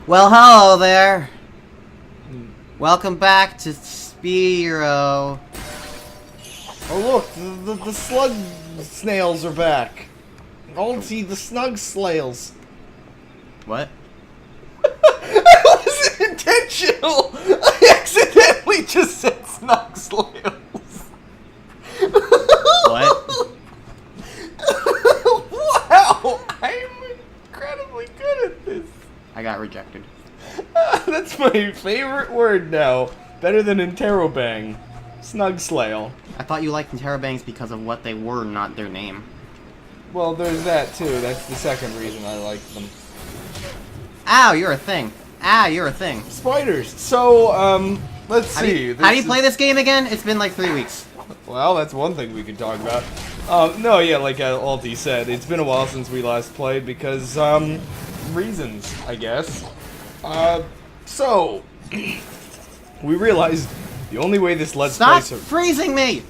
Well, hello there. Welcome back to Spyro. Oh look, the slug snails are back. Ulti, the snug snails. What? That wasn't intentional! I accidentally just said snug snails. What? Wow! I'm incredibly good at this. I got rejected. That's my favorite word now. Better than interrobang. Snug slail. I thought you liked Interrobangs because of what they were, not their name. Well, there's that too. That's the second reason I like them. Ow, you're a thing. Ah, you're a thing. Spiders. So, let's see. How do you play this game again? It's been like 3 weeks. Well, that's one thing we could talk about. No, yeah, like Alti said, it's been a while since we last played because, reasons, I guess. So, we realized the only way this Let's Play... Stop freezing me!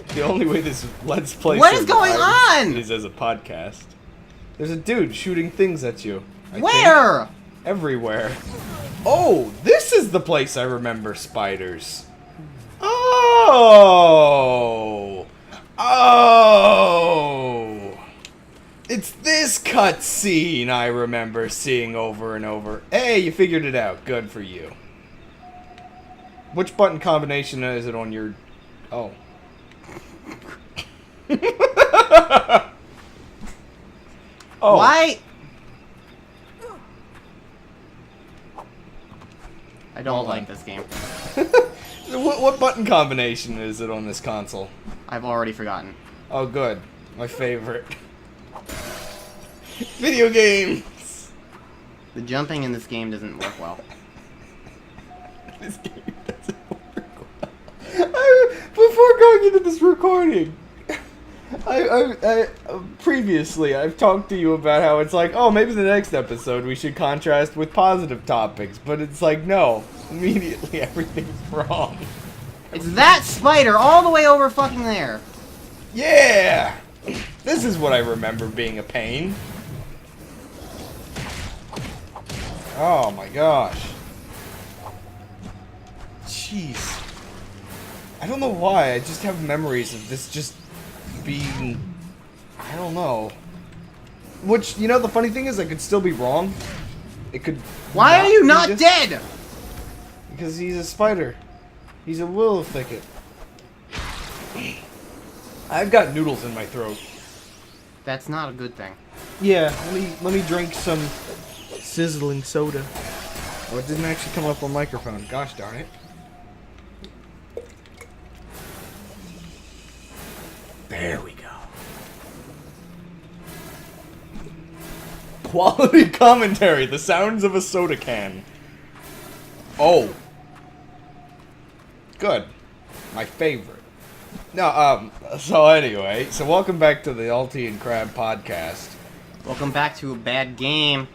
The only way this Let's Play What is going on? is as a podcast. There's a dude shooting things at you. I Where? think. Everywhere. Oh, this is the place I remember spiders. Oh! Oh! It's this cutscene I remember seeing over and over. Hey, you figured it out. Good for you. Which button combination is it on your... Oh. Oh. Why? I don't like this game. What button combination is it on this console? I've already forgotten. Oh, good. My favorite. Video games! The jumping in this game doesn't work well. This game doesn't work well. Before going into this recording, previously I've talked to you about how it's like, oh, maybe the next episode we should contrast with positive topics, but it's like, no, immediately everything's wrong. It's that spider all the way over fucking there. Yeah! This is what I remember being a pain. Oh my gosh. Jeez. I don't know why, I just have memories of this just being... I don't know. Which, you know, the funny thing is I could still be wrong. It could... Why are you not dead? Because he's a spider. He's a willow thicket. I've got noodles in my throat. That's not a good thing. Yeah, let me drink some sizzling soda. Oh, it didn't actually come up on microphone. Gosh darn it. There we go. Quality commentary. The sounds of a soda can. Oh. Good. My favorite. No, so anyway, so welcome back to the Ulti and Crab podcast. Welcome back to a bad game.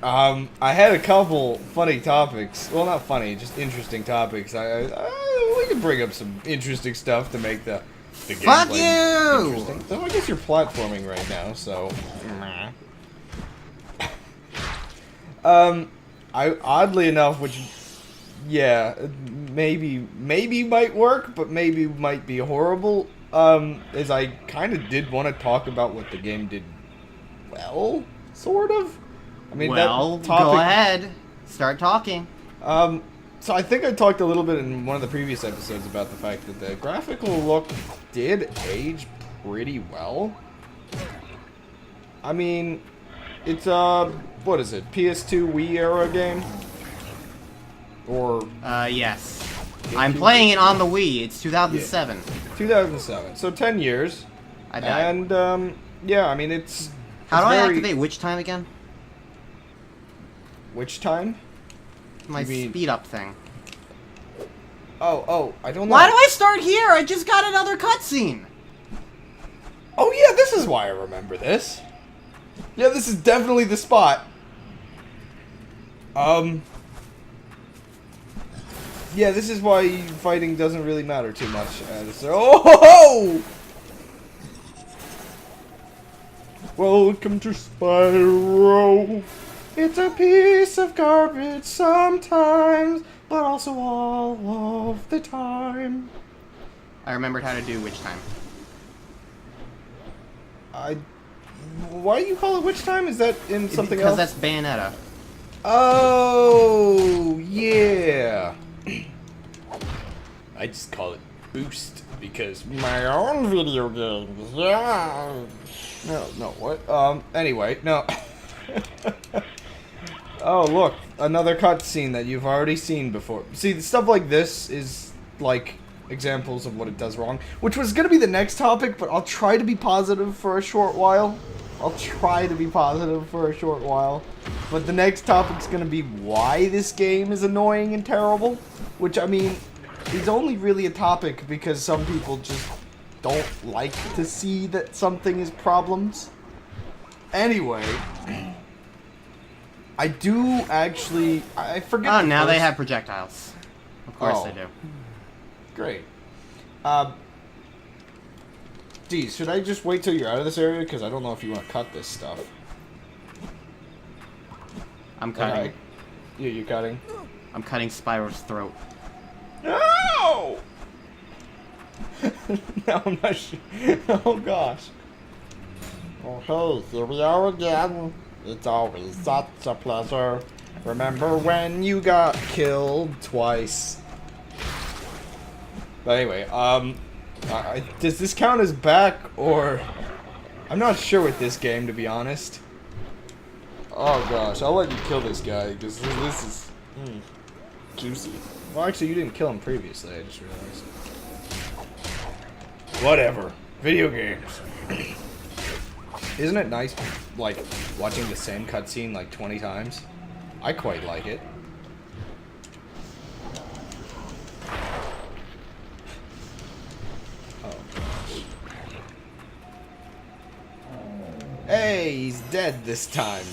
I had a couple funny topics. Well, not funny, just interesting topics. We can bring up some interesting stuff to make the gameplay Fuck you! interesting. So I guess you're platforming right now, so... oddly enough, which... Yeah, maybe might work, but maybe might be horrible. Is I kind of did want to talk about what the game did well, sort of. I mean, well, that topic, go ahead. Start talking. So I think I talked a little bit in one of the previous episodes about the fact that the graphical look did age pretty well. I mean, it's what is it? PS2 Wii era game? Or yes. I'm playing it on the Wii. It's 2007. Yeah. 2007. So 10 years. I died. And yeah, I mean it's. How do I activate which time again? Which time? My speed up thing. Oh, I don't know. Why do I start here? I just got another cutscene. Oh yeah, this is why I remember this. Yeah, this is definitely the spot. Yeah, this is why fighting doesn't really matter too much. Oh! Welcome to Spyro. It's a piece of garbage sometimes, but also all of the time. I remembered how to do Witch Time. Why do you call it Witch Time? Is that in something else? Because that's Bayonetta. Oh, yeah. I just call it Boost because my own video games. Yeah. No, what? Anyway, no. Oh, look, another cutscene that you've already seen before. See, stuff like this is like examples of what it does wrong, which was going to be the next topic, but I'll try to be positive for a short while. But the next topic's going to be why this game is annoying and terrible, which, I mean, is only really a topic because some people just don't like to see that something is problems. Anyway, I do actually, I forget. Oh, now they have projectiles. Of course they do. Great. Geez, should I just wait till you're out of this area? Because I don't know if you want to cut this stuff. I'm cutting. Okay. Yeah, you're cutting? I'm cutting Spyro's throat. No! No, I'm not sure. Oh, gosh. Oh, hey, here we are again. It's always such a pleasure. Remember when you got killed twice? But anyway, does this count as back, or... I'm not sure with this game, to be honest. Oh gosh, I'll let you kill this guy, because this is... juicy. Well, actually, you didn't kill him previously, I just realized. Whatever. Video games. Isn't it nice, like, watching the same cutscene, like, 20 times? I quite like it. Hey, he's dead this time.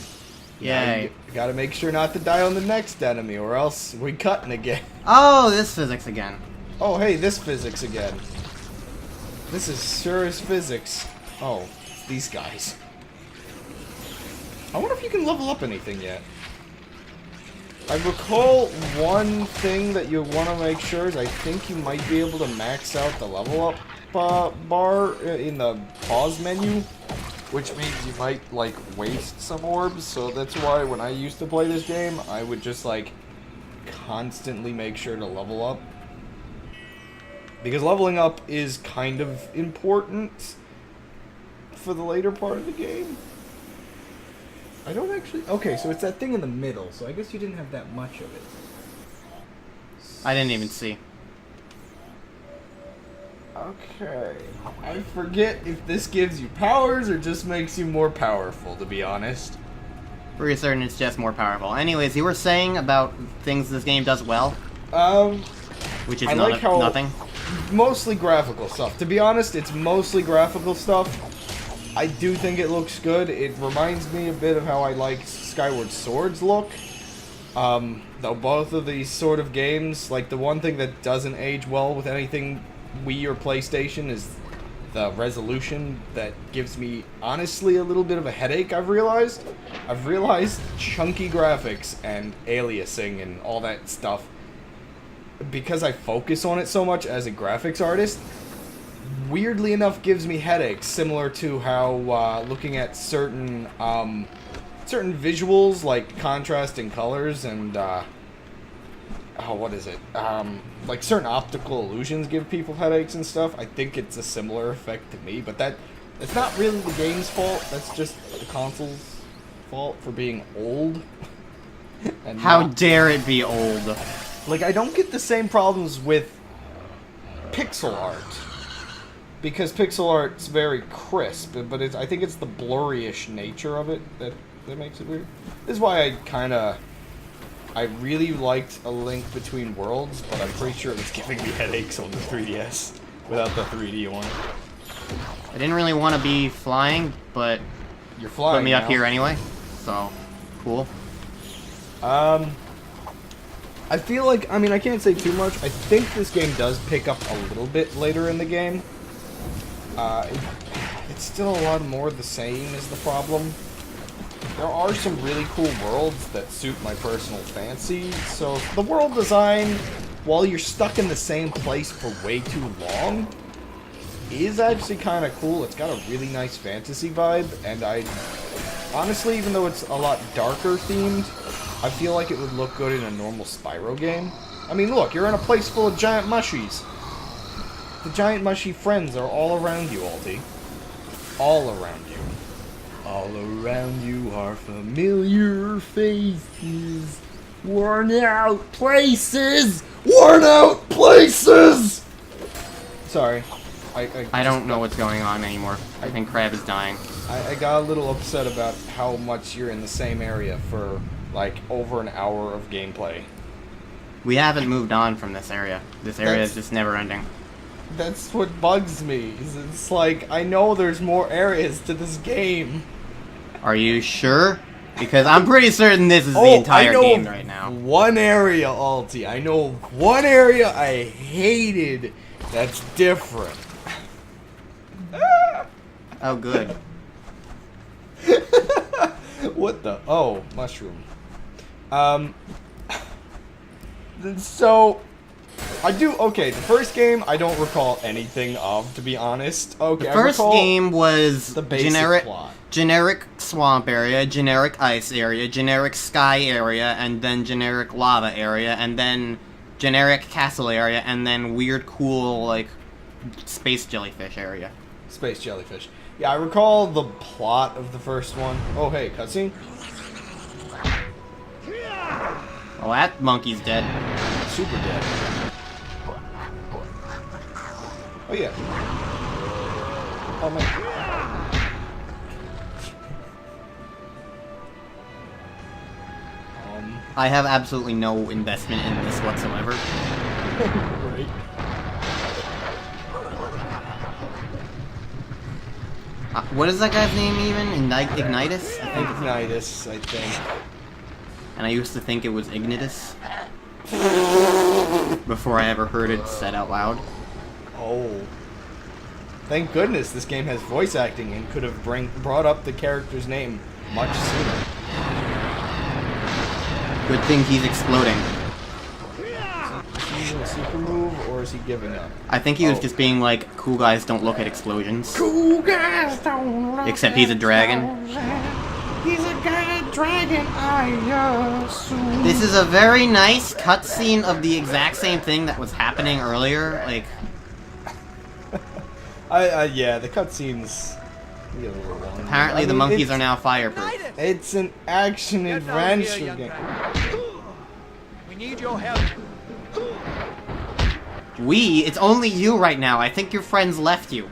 Yay. You gotta make sure not to die on the next enemy, or else we're cutting again. Oh, this physics again. Oh, hey, this physics again. This is sure as physics. Oh, these guys. I wonder if you can level up anything yet. I recall one thing that you want to make sure is I think you might be able to max out the level up bar in the pause menu. Which means you might, like, waste some orbs, so that's why when I used to play this game, I would just, like, constantly make sure to level up. Because leveling up is kind of important for the later part of the game. I don't actually... Okay, so it's that thing in the middle, so I guess you didn't have that much of it. I didn't even see. Okay. I forget if this gives you powers or just makes you more powerful, to be honest. Pretty certain it's just more powerful. Anyways, you were saying about things this game does well? Which is nothing? Mostly graphical stuff. To be honest, it's mostly graphical stuff. I do think it looks good. It reminds me a bit of how I like Skyward Sword's look. Though both of these sort of games, like the one thing that doesn't age well with anything Wii or PlayStation is the resolution that gives me, honestly, a little bit of a headache, I've realized. I've realized chunky graphics and aliasing and all that stuff, because I focus on it so much as a graphics artist, weirdly enough gives me headaches, similar to how looking at certain visuals, like contrasting colors and, what is it? Like certain optical illusions give people headaches and stuff. I think it's a similar effect to me, but it's not really the game's fault. That's just the console's fault for being old. And how dare it be old? Like, I don't get the same problems with pixel art, because pixel art's very crisp, but I think it's the blurry-ish nature of it that makes it weird. This is why I really liked A Link Between Worlds, but I'm pretty sure it was giving me headaches on the 3DS without the 3D one. I didn't really want to be flying, but you're flying put me now. up here anyway, so cool. I feel like, I mean, I can't say too much. I think this game does pick up a little bit later in the game. It's still a lot more the same is the problem. there are some really cool worlds that suit my personal fancy. So the world design, while you're stuck in the same place for way too long, is actually kind of cool. It's got a really nice fantasy vibe, and I honestly, even though it's a lot darker themed, I feel like it would look good in a normal Spyro game. I mean, look, you're in a place full of giant mushies. The giant mushy friends are all around you, Alti. All around you. All around you are familiar faces. Worn out places! Worn out places! Sorry. I don't know what's going on anymore. I think Crab is dying. I got a little upset about how much you're in the same area for, like, over an hour of gameplay. We haven't moved on from this area. This area is just never ending. That's what bugs me. It's like, I know there's more areas to this game. Are you sure? Because I'm pretty certain this is the entire game right now. One area, Alti. I know one area I hated that's different. Oh, good. What the? Oh, mushroom. So, I do, okay, the first game I don't recall anything of, to be honest. Okay, the first game was the basic plot. Generic swamp area, generic ice area, generic sky area, and then generic lava area, and then generic castle area, and then weird, cool, like, space jellyfish area. Space jellyfish. Yeah, I recall the plot of the first one. Oh, hey, cutscene? Oh, that monkey's dead. Super dead. Oh, yeah. Oh, man. I have absolutely no investment in this whatsoever. Right. What is that guy's name even? Ignitus? I think Ignitus, I think. And I used to think it was Ignitus. Before I ever heard it said out loud. Oh. Thank goodness this game has voice acting and could have brought up the character's name much sooner. Good thing he's exploding. Is he using a super move, or is he giving up? I think he was just being like, cool guys don't look at explosions. Cool guys don't look Except he's a dragon. He's a god dragon, I assume. This is a very nice cutscene of the exact same thing that was happening earlier. Like, yeah, the cutscenes get a little long. Apparently the monkeys are now fireproof. It's an action adventure game. We need your help. It's only you right now. I think your friends left you.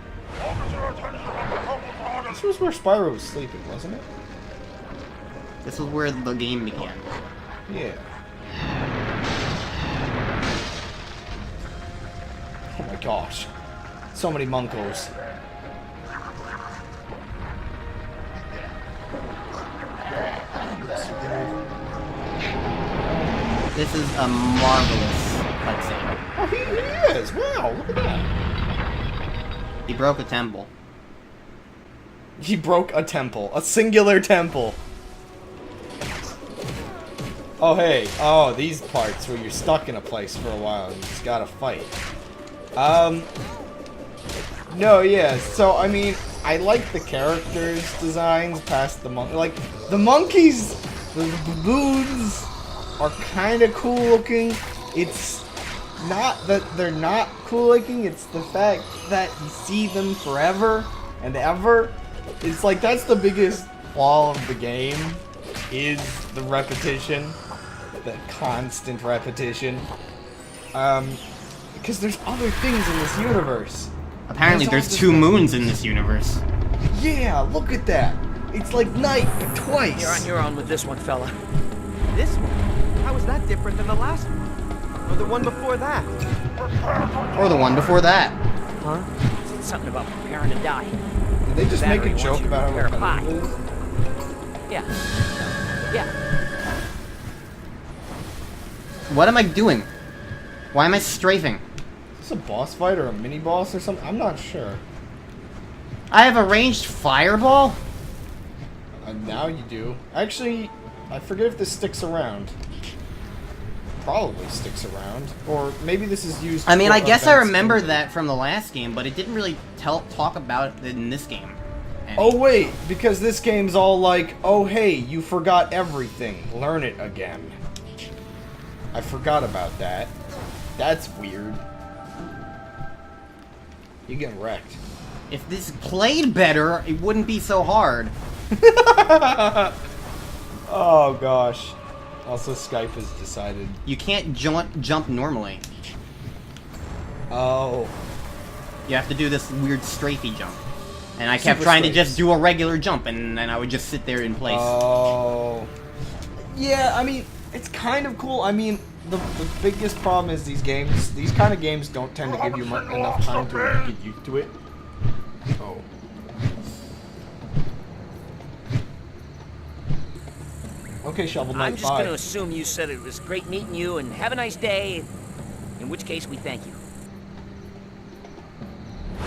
This was where Spyro was sleeping, wasn't it? This was where the game began. Yeah. Oh my gosh. So many Munkos. This is a marvelous cutscene. Oh, he is! Wow, look at that. He broke a temple. He broke a temple. A singular temple. Oh, hey. Oh, these parts where you're stuck in a place for a while and you just gotta fight. No, yeah, so, I mean, I like the characters' designs past the monkey. Like, the monkeys, the baboons, are kind of cool looking. It's not that they're not cool looking, it's the fact that you see them forever and ever. It's like, that's the biggest flaw of the game, is the repetition. The constant repetition. Because there's other things in this universe. Apparently there's 2 moons in this universe. Yeah, look at that. It's like night, but twice. You're on your own with this one, fella. This one? How is that different than the last one? Or the one before that? Or the one before that. Huh? Something about preparing to die. Did they just make a Battery joke wants you to about prepare a how pie. repetitive it is? Yeah. Yeah. What am I doing? Why am I strafing? Is this a boss fight or a mini boss or something? I'm not sure. I have a ranged fireball? Now you do. Actually, I forget if this sticks around. Probably sticks around. Or maybe this is used I mean, for I guess I events remember only. that from the last game, but it didn't really talk about it in this game. any. Oh wait, because this game's all like, oh hey, you forgot everything. Learn it again. I forgot about that. That's weird. You get wrecked. If this played better, it wouldn't be so hard. Oh gosh. Also, Skype has decided. You can't jump normally. Oh. You have to do this weird strafey jump. And I kept Super trying to strafes. just do a regular jump, and then I would just sit there in place. Oh. Yeah, I mean, it's kind of cool. I mean, the biggest problem is these kind of games don't tend to give you enough time to get used to it. Oh. Okay, Shovel Knight, I'm just bye. going to assume you said it was great meeting you and have a nice day, in which case we thank you.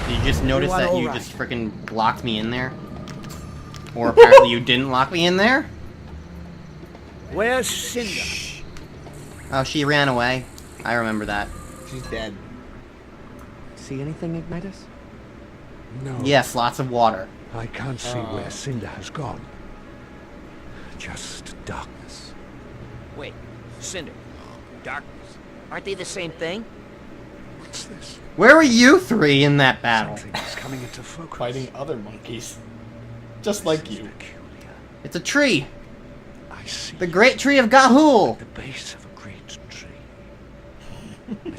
Did you just notice are that all you right. just freaking locked me in there? Or apparently you didn't lock me in there? Where's Cinder? Oh, she ran away. I remember that. She's dead. See anything, Ignitus? No, Yes, lots of water. I can't see where Cinder has gone. Just darkness. Wait, Cinder, darkness. Aren't they the same thing? What's this? Where were you three in that battle? Something is coming into focus. Fighting other monkeys. Just like you. Peculiar. It's a tree. I see. The Great Tree of Gahul! The base of a great tree.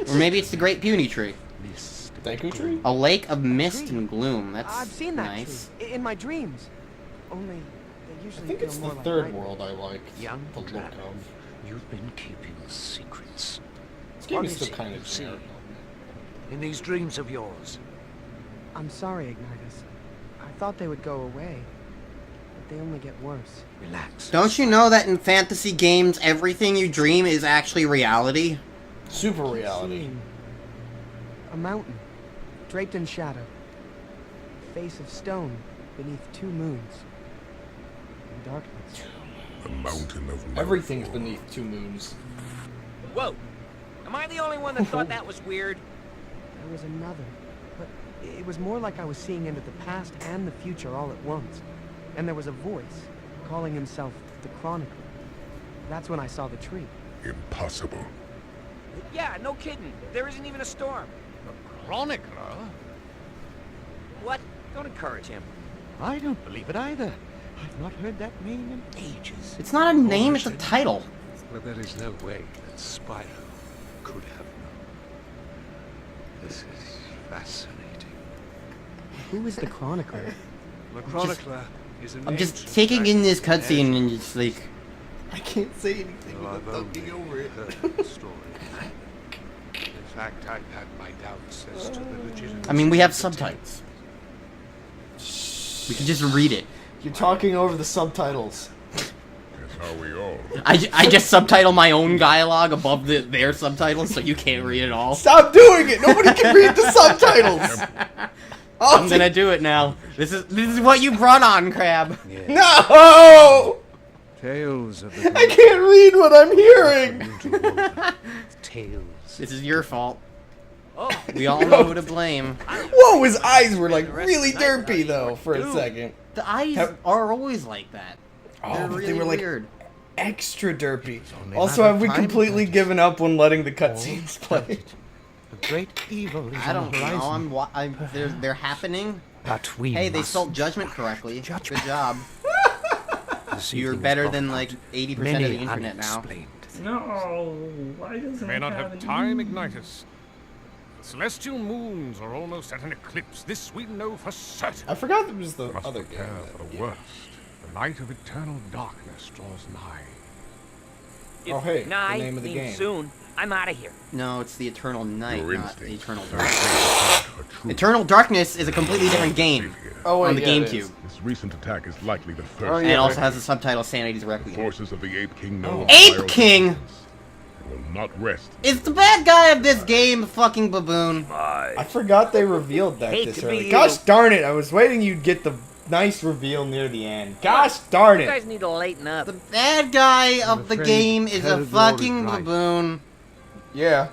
Or maybe it's the Great Puny Tree. Mist. Deku Tree? A lake of mist and gloom. That's I've seen that nice. tree in my dreams. Only they I usually think feel it's the more like third nightmares. world I like. Young The look dragon, of. you've been keeping secrets. This game is What still is it kind you of see? generic. In these dreams of yours. I'm sorry, Ignitus. I thought they would go away, but they only get worse. Relax. Don't you know that in fantasy games, everything you dream is actually reality? Super reality. Seeing a mountain, draped in shadow, a face of stone beneath two moons, in darkness. A mountain of Everything's beneath two moons. Whoa! Am I the only one that thought that was weird? There was another, but it was more like I was seeing into the past and the future all at once. And there was a voice calling himself the Chronicler. That's when I saw the tree. impossible. Yeah, no kidding. There isn't even a storm. Chronicler? What? Don't encourage him. I don't believe it either. I've not heard that name in ages. It's not a name, it's a title. But there is no way that Spyro could have known. This is fascinating. Who is the Chronicler? The Chronicler is an I'm just ancient taking in this dragon cutscene and just like, I can't say anything Well, I've without only talking over it. heard the story. In fact, I've had my doubts as to the legitimacy. I mean, we have of the subtitles. We can just read it. You're talking over the subtitles. That's how we all. I just subtitle my own dialogue above their subtitles so you can't read it all. Stop doing it! Nobody can read the subtitles! I'm gonna do it now. This is what you brought on, Crab. Yeah. No! Tales of the I can't read what I'm hearing! Tales. This is your fault. Oh, We all know who to blame. Whoa, his eyes were like really derpy though for a second. The eyes Have- are always like that. Oh, They're but really they were like weird. extra derpy. only a Also, matter have of we time, completely Titus. given up when letting the cutscenes play? A great evil is I on don't the horizon. know. They're happening. But we Hey, they must spelled judgment correctly. Judgment. Good job. This You're evening better was than brought like 80% of many the internet now. unexplained things. No, why doesn't May it not have have an time, E? Ignitus. The celestial moons are almost at an eclipse. This we know for certain. I forgot there was the We must other game. prepare for the worst. The night of eternal darkness draws nigh. if Oh, hey, the nigh name of the means game. soon, I'm out of here. No, it's the Eternal Night, Your not the instincts Eternal are Darkness. true. Eternal Darkness is a completely different game Oh, wait, on the yeah, it GameCube. is. This recent attack is likely the first. Oh, And yeah. it also has the subtitle Sanity's The Requiem. forces of the Ape King know. of Ape Spyro's King! existence and will not rest. Is the bad guy of this game a fucking baboon? I forgot they revealed that Hate this to be early. you. Gosh darn it! I was waiting you'd get the nice reveal near the end. Gosh darn You guys it! need to lighten up. The bad guy of the afraid game is a Terrador fucking is right. baboon. Yeah.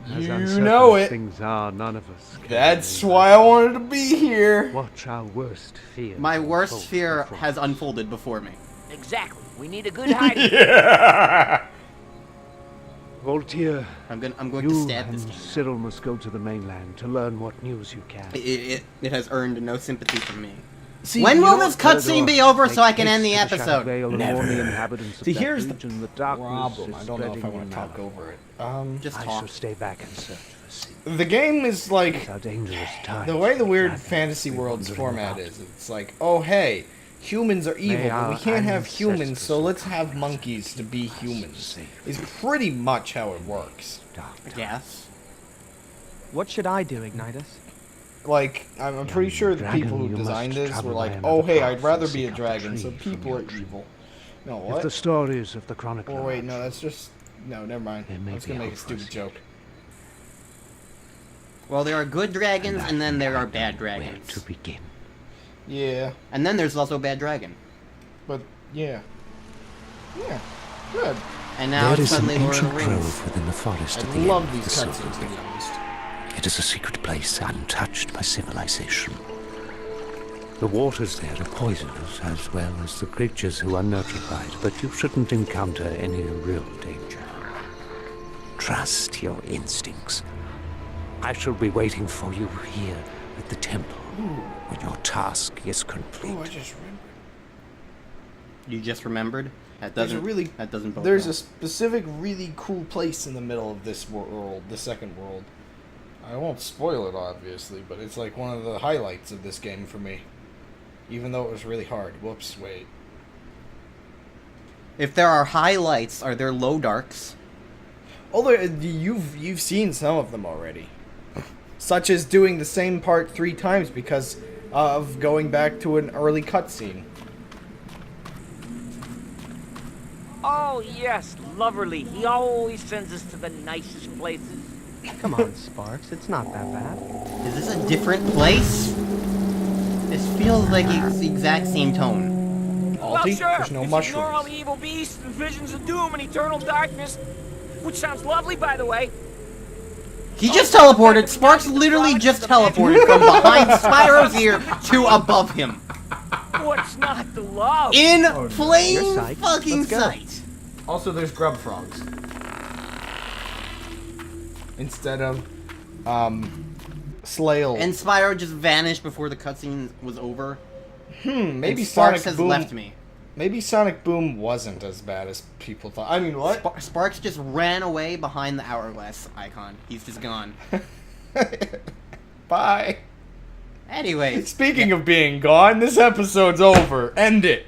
As You uncertain know as it. Things are, none of us can That's really why I wanted to be here. watch our worst fear. My worst unfold fear before has us. unfolded before me. Exactly. We need a good hiding. Yeah. Voltaire, I'm going to you stab and this game. Cyril must go to the mainland to learn what news you can. It has earned no sympathy from me. See, When you will know this cutscene be over so I can end the Make haste to episode? Shadow Vale and warn the inhabitants of See, that here's the region that darkness problem. is I don't know if I spreading want to now. talk over it. Just I talk. shall stay back and search for sin. The game is like It's our dangerous time. the way the weird fantasy world's format is. It's like, oh hey, humans are evil, but we our can't have humans, ancestors so let's have monkeys to be us humans. safe. Is pretty much how it works. Dark I time. guess. What should I do, Ignitus? Like, I'm pretty sure the dragon, people who you designed must this travel were like, by oh another hey, path I'd rather and be a seek out the dragon, so tree from people the are ocean. evil. No, If what? the stories of the chronicler Oh wait, are no, true, that's just... No, never mind. It I may was be gonna make a hope for stupid us. joke. Well, there are good dragons, and then there are bad where dragons. to begin. Yeah, And then there's also bad dragon. but yeah. Yeah, good. And now There it's is an suddenly Lord of ancient the Rings. grove within the forest I at the love end of these the Silver cutscenes, to be River. honest. It is a secret place untouched by civilization. The waters there are poisonous as well as the creatures who are nurtrified, but you shouldn't encounter any real danger. Trust your instincts. I shall be waiting for you here at the temple when your task is complete. Oh, I just remembered. You just remembered? That There's a doesn't really... that doesn't bode There's well. a specific really cool place in the middle of this world, the second world. I won't spoil it, obviously, but it's like one of the highlights of this game for me. Even though it was really hard. Whoops, wait. If there are highlights, are there low darks? Although you've seen some of them already, such as doing the same part 3 times because of going back to an early cutscene. Oh, yes, Loverly. He always sends us to the nicest places. Come on, Sparks. It's not that bad. Is this a different place? This feels like it's the exact same tone. Well, Alti, sure. there's no if you ignore all mushrooms. the evil beasts and visions of doom and eternal darkness, which sounds lovely, by the way. He just teleported. Sparks literally just teleported from behind Spyro's ear to above him. What's not to love? In You're plain psyched. fucking Let's go. sight. Also, there's grub frogs. Instead of, Slail. And Spyro just vanished before the cutscene was over. Maybe And Sparks Sonic has Boom... left me. Maybe Sonic Boom wasn't as bad as people thought. I mean, what? Sparks just ran away behind the hourglass icon. He's just gone. Bye. Anyways. Speaking of being gone, this episode's over. End it.